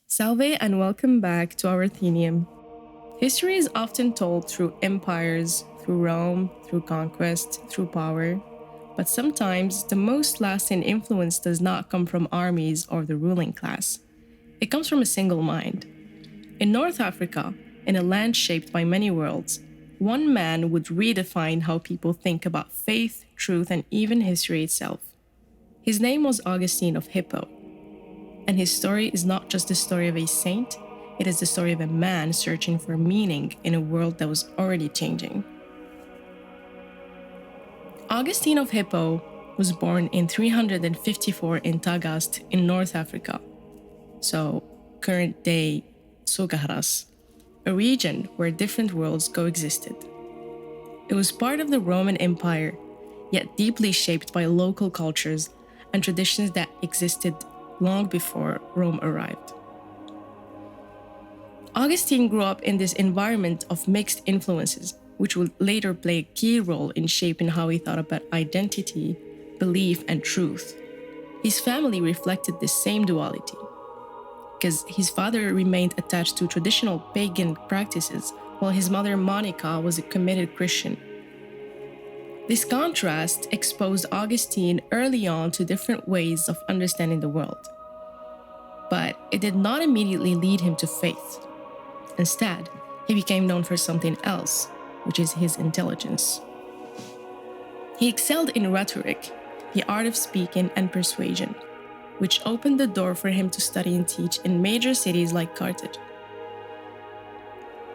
Salve and welcome back to our Athenium. History is often told through empires, through Rome, through conquest, through power, but sometimes the most lasting influence does not come from armies or the ruling class. It comes from a single mind. In North Africa, in a land shaped by many worlds, one man would redefine how people think about faith, truth, and even history itself. His name was Augustine of Hippo, and his story is not just the story of a saint, it is the story of a man searching for meaning in a world that was already changing. Augustine of Hippo was born in 354 in Tagast in North Africa, so current day Sogahras, a region where different worlds coexisted. It was part of the Roman Empire, yet deeply shaped by local cultures and traditions that existed long before Rome arrived. Augustine grew up in this environment of mixed influences, which would later play a key role in shaping how he thought about identity, belief, and truth. His family reflected this same duality, because his father remained attached to traditional pagan practices, while his mother, Monica, was a committed Christian. This contrast exposed Augustine early on to different ways of understanding the world. But it did not immediately lead him to faith. Instead, he became known for something else, which is his intelligence. He excelled in rhetoric, the art of speaking, and persuasion, which opened the door for him to study and teach in major cities like Carthage.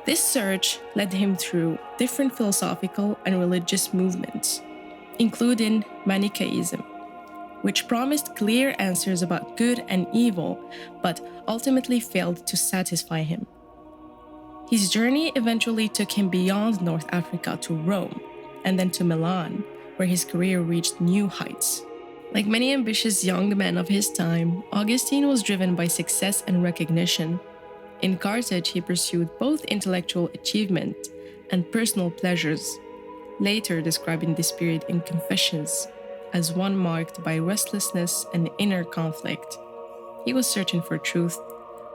This search led him through different philosophical and religious movements, including Manichaeism, which promised clear answers about good and evil, but ultimately failed to satisfy him. His journey eventually took him beyond North Africa to Rome, and then to Milan, where his career reached new heights. Like many ambitious young men of his time, Augustine was driven by success and recognition. In Carthage, he pursued both intellectual achievement and personal pleasures, later describing this period in Confessions as one marked by restlessness and inner conflict. He was searching for truth,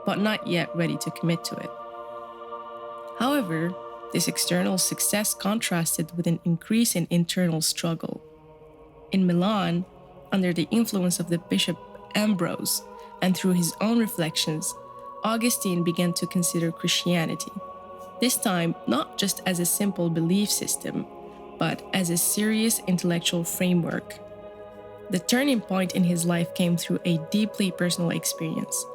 but not yet ready to commit to it. However, this external success contrasted with an increase in internal struggle. In Milan, under the influence of the Bishop Ambrose, and through his own reflections, Augustine began to consider Christianity, this time not just as a simple belief system, but as a serious intellectual framework. The turning point in his life came through a deeply personal experience.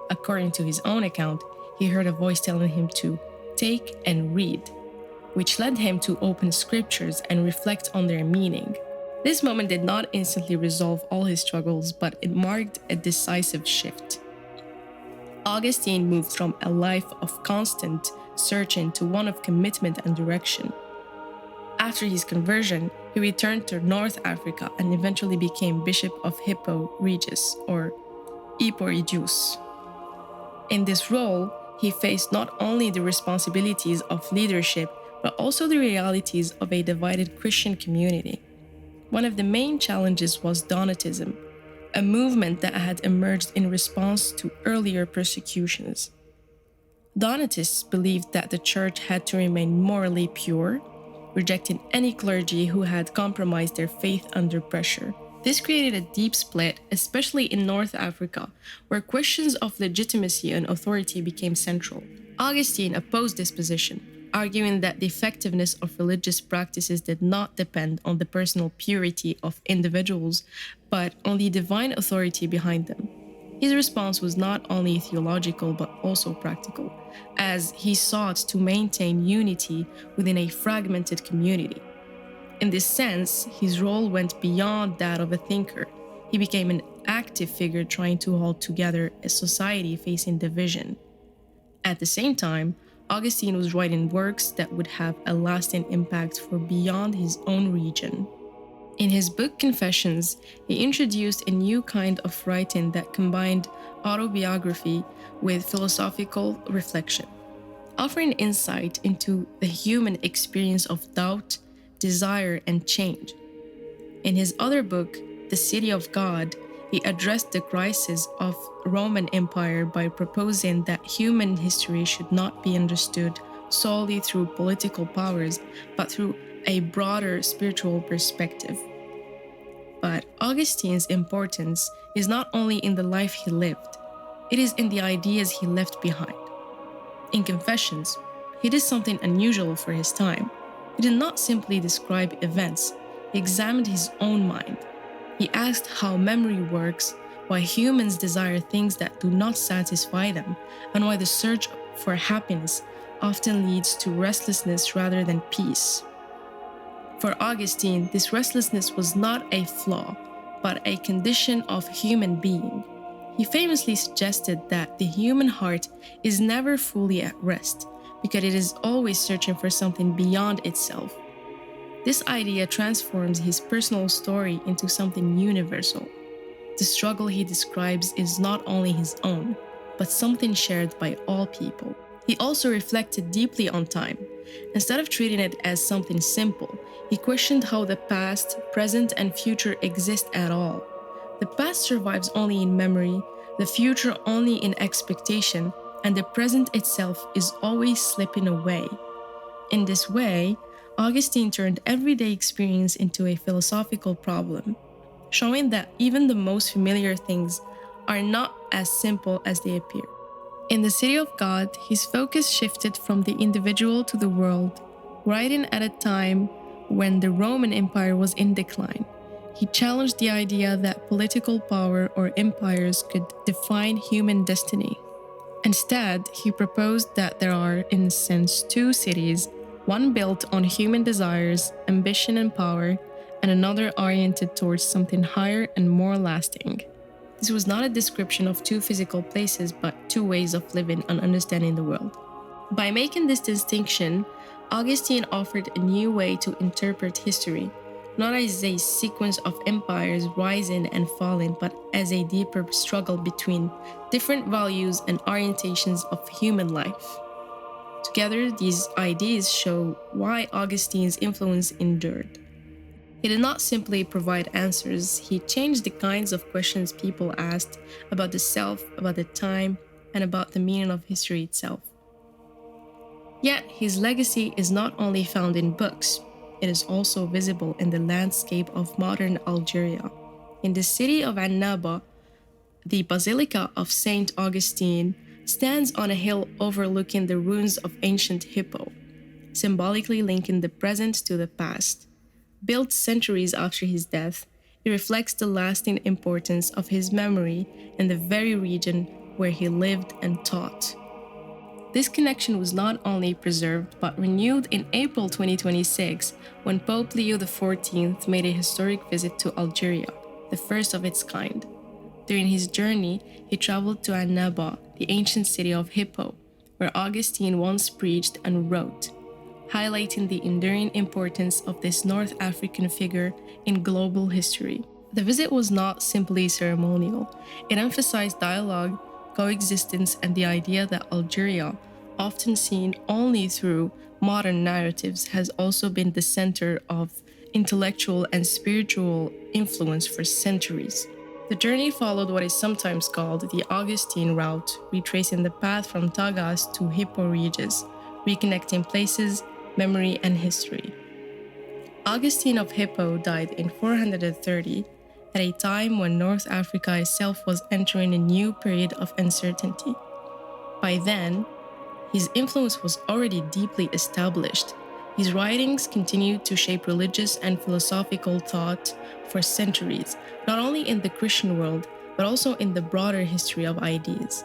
According to his own account, he heard a voice telling him to take and read, which led him to open scriptures and reflect on their meaning. This moment did not instantly resolve all his struggles, but it marked a decisive shift. Augustine moved from a life of constant searching to one of commitment and direction. After his conversion, he returned to North Africa and eventually became Bishop of Hippo Regius, or Iporigius. In this role, he faced not only the responsibilities of leadership, but also the realities of a divided Christian community. One of the main challenges was Donatism, a movement that had emerged in response to earlier persecutions. Donatists believed that the church had to remain morally pure, rejecting any clergy who had compromised their faith under pressure. This created a deep split, especially in North Africa, where questions of legitimacy and authority became central. Augustine opposed this position, arguing that the effectiveness of religious practices did not depend on the personal purity of individuals, but on the divine authority behind them. His response was not only theological but also practical, as he sought to maintain unity within a fragmented community. In this sense, his role went beyond that of a thinker. He became an active figure trying to hold together a society facing division. At the same time, Augustine was writing works that would have a lasting impact for beyond his own region. In his book Confessions, he introduced a new kind of writing that combined autobiography with philosophical reflection, offering insight into the human experience of doubt, desire, and change. In his other book, The City of God, he addressed the crisis of Roman Empire by proposing that human history should not be understood solely through political powers, but through a broader spiritual perspective. But Augustine's importance is not only in the life he lived, it is in the ideas he left behind. In Confessions, he did something unusual for his time. He did not simply describe events, he examined his own mind. He asked how memory works, why humans desire things that do not satisfy them, and why the search for happiness often leads to restlessness rather than peace. For Augustine, this restlessness was not a flaw, but a condition of human being. He famously suggested that the human heart is never fully at rest, because it is always searching for something beyond itself. This idea transforms his personal story into something universal. The struggle he describes is not only his own, but something shared by all people. He also reflected deeply on time. Instead of treating it as something simple, he questioned how the past, present, and future exist at all. The past survives only in memory, the future only in expectation, and the present itself is always slipping away. In this way, Augustine turned everyday experience into a philosophical problem, showing that even the most familiar things are not as simple as they appear. In the City of God, his focus shifted from the individual to the world, writing at a time when the Roman Empire was in decline. He challenged the idea that political power or empires could define human destiny. Instead, he proposed that there are, in a sense, two cities, one built on human desires, ambition, and power, and another oriented towards something higher and more lasting. This was not a description of two physical places, but two ways of living and understanding the world. By making this distinction, Augustine offered a new way to interpret history, not as a sequence of empires rising and falling, but as a deeper struggle between different values and orientations of human life. Together, these ideas show why Augustine's influence endured. He did not simply provide answers, he changed the kinds of questions people asked about the self, about the time, and about the meaning of history itself. Yet, his legacy is not only found in books, it is also visible in the landscape of modern Algeria. In the city of Annaba, the Basilica of Saint Augustine stands on a hill overlooking the ruins of ancient Hippo, symbolically linking the present to the past. Built centuries after his death, it reflects the lasting importance of his memory in the very region where he lived and taught. This connection was not only preserved but renewed in April 2026 when Pope Leo XIV made a historic visit to Algeria, the first of its kind. During his journey, he traveled to Annaba, the ancient city of Hippo, where Augustine once preached and wrote, highlighting the enduring importance of this North African figure in global history. The visit was not simply ceremonial. It emphasized dialogue, coexistence, and the idea that Algeria, often seen only through modern narratives, has also been the center of intellectual and spiritual influence for centuries. The journey followed what is sometimes called the Augustine route, retracing the path from Tagas to Hippo Regis, reconnecting places, memory, and history. Augustine of Hippo died in 430, at a time when North Africa itself was entering a new period of uncertainty. By then, his influence was already deeply established. His writings continued to shape religious and philosophical thought for centuries, not only in the Christian world, but also in the broader history of ideas.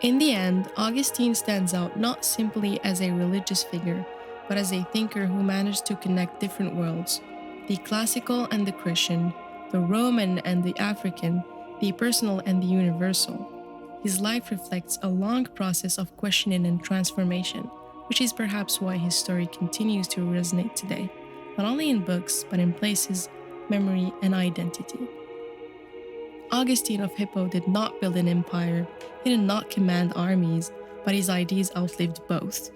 In the end, Augustine stands out not simply as a religious figure, but as a thinker who managed to connect different worlds, the classical and the Christian, the Roman and the African, the personal and the universal. His life reflects a long process of questioning and transformation, which is perhaps why his story continues to resonate today, not only in books, but in places, memory, and identity. Augustine of Hippo did not build an empire, he did not command armies, but his ideas outlived both.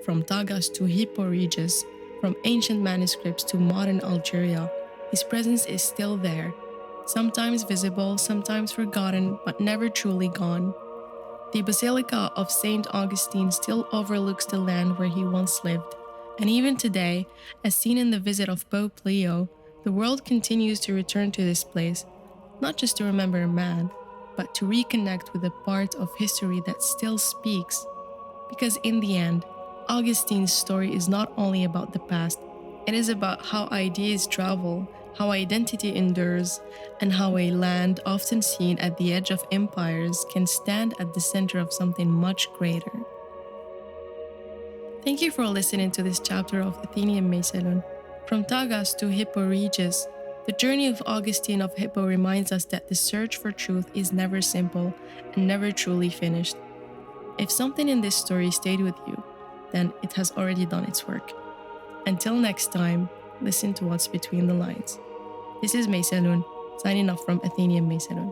From Tagas to Hippo Regis, from ancient manuscripts to modern Algeria, his presence is still there, sometimes visible, sometimes forgotten, but never truly gone. The Basilica of Saint Augustine still overlooks the land where he once lived, and even today, as seen in the visit of Pope Leo, the world continues to return to this place, not just to remember a man, but to reconnect with a part of history that still speaks. Because in the end, Augustine's story is not only about the past, it is about how ideas travel, how identity endures, and how a land often seen at the edge of empires can stand at the center of something much greater. Thank you for listening to this chapter of Athenian Macedon. From Tagas to Hippo Regis, the journey of Augustine of Hippo reminds us that the search for truth is never simple and never truly finished. If something in this story stayed with you, then it has already done its work. Until next time, listen to what's between the lines. This is Macedon, signing off from Athenian Macedon.